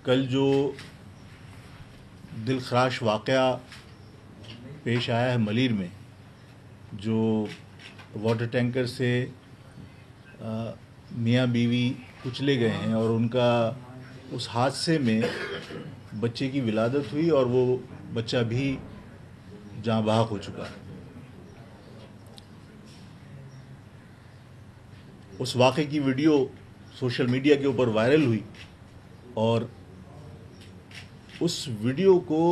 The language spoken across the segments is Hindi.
कल जो दिलखराश वाक़या पेश आया है मलीर में, जो वाटर टैंकर से मियाँ बीवी कुचले गए हैं और उनका उस हादसे में बच्चे की विलादत हुई और वो बच्चा भी जाँ बहक हो चुका है। उस वाक़े की वीडियो सोशल मीडिया के ऊपर वायरल हुई और उस वीडियो को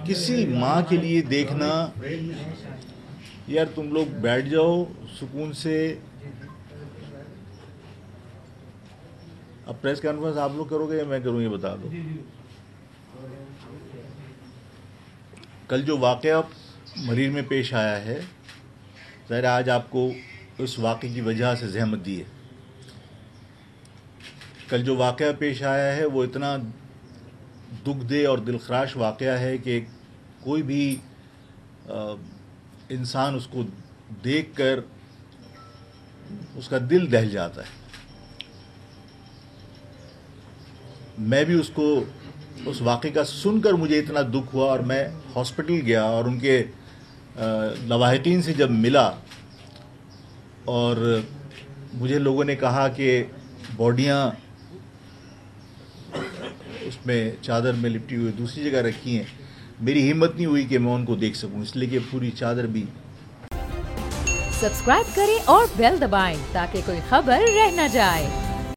किसी माँ के लिए देखना, यार तुम लोग बैठ जाओ सुकून से। अब प्रेस कॉन्फ्रेंस आप लोग करोगे या मैं करूँ ये बता दो। कल जो वाक़या मरीर में पेश आया है, ज़ाहिर आज आपको उस वाक़े की वजह से ज़हमत दी है। कल जो वाक़या पेश आया है वो इतना दुखदेह और दिलखराश वाक़या है कि कोई भी इंसान उसको देखकर उसका दिल दहल जाता है। मैं भी उस वाक़े का सुनकर मुझे इतना दुख हुआ और मैं हॉस्पिटल गया और उनके लवाहिकीन से जब मिला और मुझे लोगों ने कहा कि बॉडियाँ उसमें चादर में लिपटी हुई दूसरी जगह रखी हैं, मेरी हिम्मत नहीं हुई कि मैं उनको देख सकूं, इसलिए कि पूरी चादर भी। सब्सक्राइब करें और बेल दबाएं ताकि कोई खबर रह न जाए।